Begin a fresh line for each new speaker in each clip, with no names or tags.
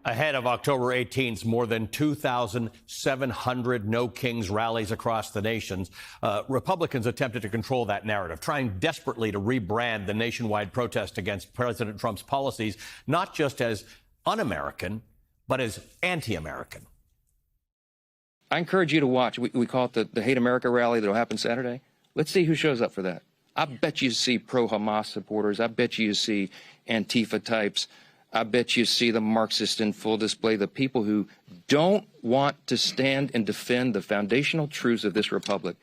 Ahead of October 18th, more than 2,700 No Kings rallies across the nation. Republicans attempted to control that narrative, trying desperately to rebrand the nationwide protest against President Trump's policies, not just as un-American, but as anti-American.
I encourage you to watch. We call it the Hate America rally that will happen Saturday. Let's see who shows up for that. I bet you see pro-Hamas supporters. I bet you see Antifa types. I bet you see the Marxists in full display, the people who don't want to stand and defend the foundational truths of this republic.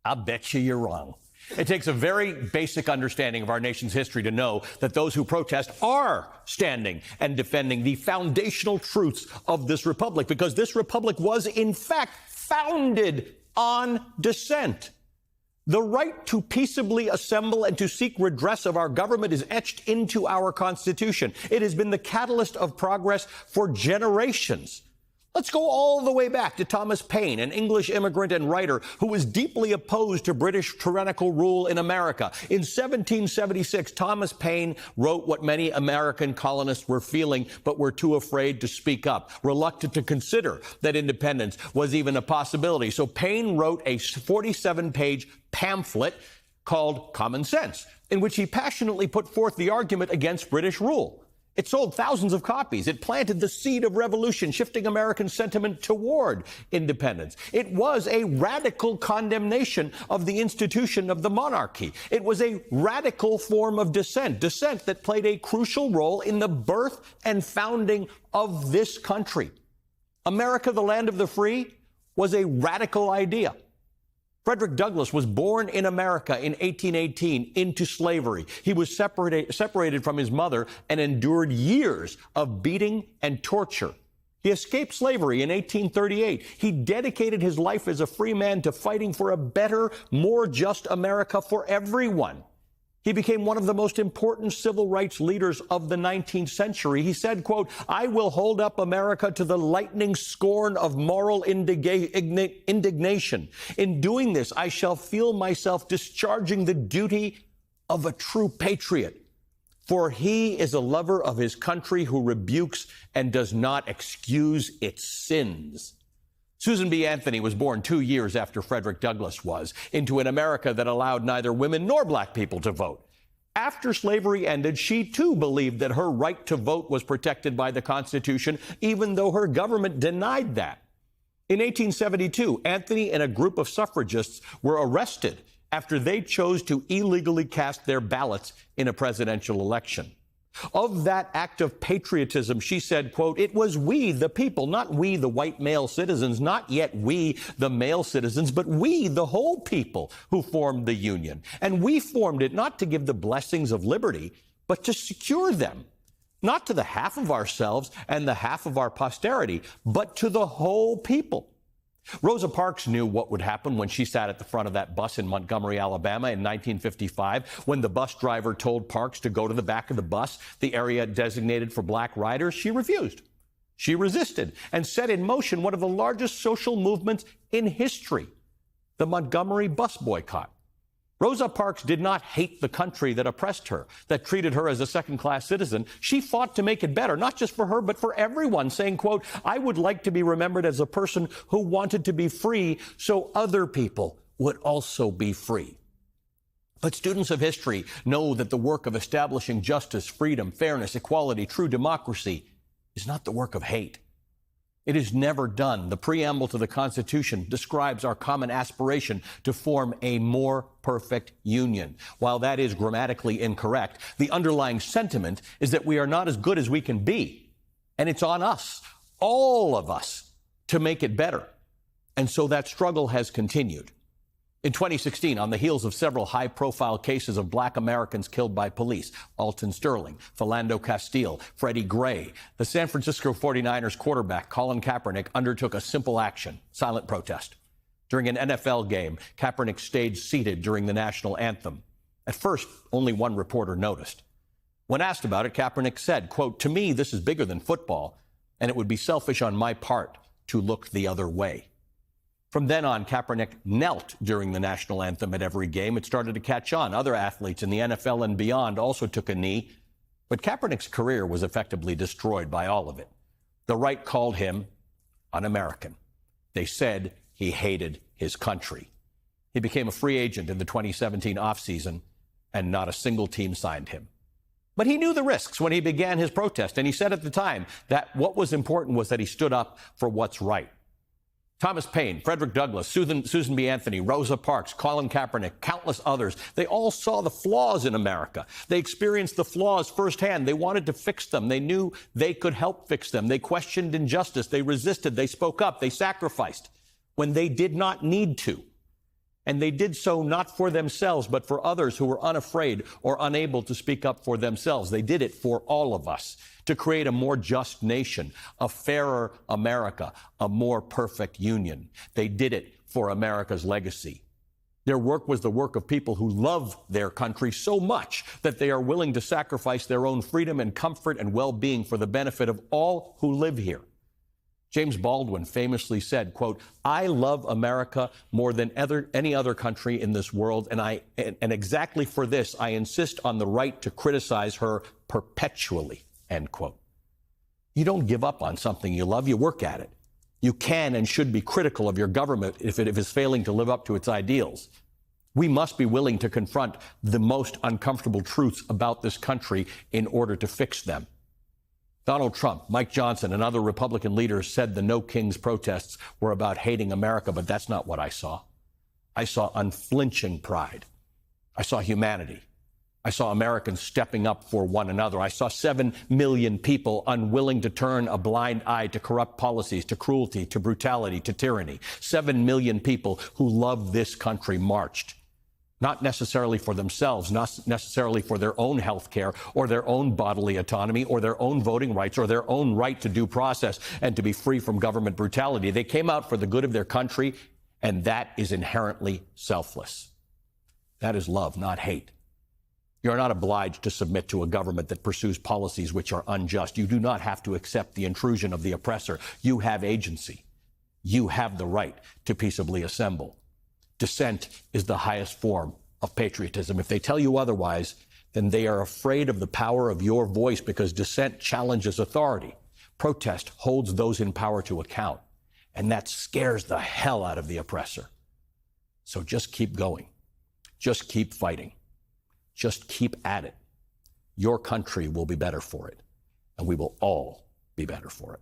I bet you're wrong. It takes a very basic understanding of our nation's history to know that those who protest are standing and defending the foundational truths of this republic, because this republic was, in fact, founded on dissent. The right to peaceably assemble and to seek redress of our government is etched into our Constitution. It has been the catalyst of progress for generations. Let's go all the way back to Thomas Paine, an English immigrant and writer who was deeply opposed to British tyrannical rule in America. In 1776, Thomas Paine wrote what many American colonists were feeling but were too afraid to speak up, reluctant to consider that independence was even a possibility. So Paine wrote a 47-page pamphlet called Common Sense, in which he passionately put forth the argument against British rule. It sold thousands of copies. It planted the seed of revolution, shifting American sentiment toward independence. It was a radical condemnation of the institution of the monarchy. It was a radical form of dissent that played a crucial role in the birth and founding of this country. America, the land of the free, was a radical idea. Frederick Douglass was born in America in 1818 into slavery. He was separated from his mother and endured years of beating and torture. He escaped slavery in 1838. He dedicated his life as a free man to fighting for a better, more just America for everyone. He became one of the most important civil rights leaders of the 19th century. He said, quote, "I will hold up America to the lightning scorn of moral indignation. In doing this, I shall feel myself discharging the duty of a true patriot. For he is a lover of his country who rebukes and does not excuse its sins." Susan B. Anthony was born 2 years after Frederick Douglass was, into an America that allowed neither women nor black people to vote. After slavery ended, she too believed that her right to vote was protected by the Constitution, even though her government denied that. In 1872, Anthony and a group of suffragists were arrested after they chose to illegally cast their ballots in a presidential election. Of that act of patriotism, she said, quote, "It was we, the people, not we, the white male citizens, not yet we, the male citizens, but we, the whole people, who formed the Union. And we formed it not to give the blessings of liberty, but to secure them, not to the half of ourselves and the half of our posterity, but to the whole people." Rosa Parks knew what would happen when she sat at the front of that bus in Montgomery, Alabama in 1955, when the bus driver told Parks to go to the back of the bus, the area designated for black riders. She refused. She resisted and set in motion one of the largest social movements in history, the Montgomery bus boycott. Rosa Parks did not hate the country that oppressed her, that treated her as a second-class citizen. She fought to make it better, not just for her, but for everyone, saying, quote, "I would like to be remembered as a person who wanted to be free so other people would also be free." But students of history know that the work of establishing justice, freedom, fairness, equality, true democracy is not the work of hate. It is never done. The preamble to the Constitution describes our common aspiration to form a more perfect union. While that is grammatically incorrect, the underlying sentiment is that we are not as good as we can be. And it's on us, all of us, to make it better. And so that struggle has continued. In 2016, on the heels of several high-profile cases of black Americans killed by police, Alton Sterling, Philando Castile, Freddie Gray, the San Francisco 49ers quarterback Colin Kaepernick undertook a simple action, silent protest. During an NFL game, Kaepernick stayed seated during the national anthem. At first, only one reporter noticed. When asked about it, Kaepernick said, quote, "To me, this is bigger than football, and it would be selfish on my part to look the other way." From then on, Kaepernick knelt during the national anthem at every game. It started to catch on. Other athletes in the NFL and beyond also took a knee. But Kaepernick's career was effectively destroyed by all of it. The right called him un-American. They said he hated his country. He became a free agent in the 2017 offseason, and not a single team signed him. But he knew the risks when he began his protest, and he said at the time that what was important was that he stood up for what's right. Thomas Paine, Frederick Douglass, Susan B. Anthony, Rosa Parks, Colin Kaepernick, countless others, they all saw the flaws in America. They experienced the flaws firsthand. They wanted to fix them. They knew they could help fix them. They questioned injustice. They resisted. They spoke up. They sacrificed when they did not need to. And they did so not for themselves, but for others who were unafraid or unable to speak up for themselves. They did it for all of us, to create a more just nation, a fairer America, a more perfect union. They did it for America's legacy. Their work was the work of people who love their country so much that they are willing to sacrifice their own freedom and comfort and well-being for the benefit of all who live here. James Baldwin famously said, quote, "I love America more than any other country in this world, and exactly for this, I insist on the right to criticize her perpetually," end quote. You don't give up on something you love, you work at it. You can and should be critical of your government if it is failing to live up to its ideals. We must be willing to confront the most uncomfortable truths about this country in order to fix them. Donald Trump, Mike Johnson, and other Republican leaders said the No Kings protests were about hating America, but that's not what I saw. I saw unflinching pride. I saw humanity. I saw Americans stepping up for one another. I saw 7 million people unwilling to turn a blind eye to corrupt policies, to cruelty, to brutality, to tyranny. 7 million people who love this country marched. Not necessarily for themselves, not necessarily for their own health care or their own bodily autonomy or their own voting rights or their own right to due process and to be free from government brutality. They came out for the good of their country, and that is inherently selfless. That is love, not hate. You're not obliged to submit to a government that pursues policies which are unjust. You do not have to accept the intrusion of the oppressor. You have agency. You have the right to peaceably assemble. Dissent is the highest form of patriotism. If they tell you otherwise, then they are afraid of the power of your voice because dissent challenges authority. Protest holds those in power to account, and that scares the hell out of the oppressor. So just keep going. Just keep fighting. Just keep at it. Your country will be better for it, and we will all be better for it.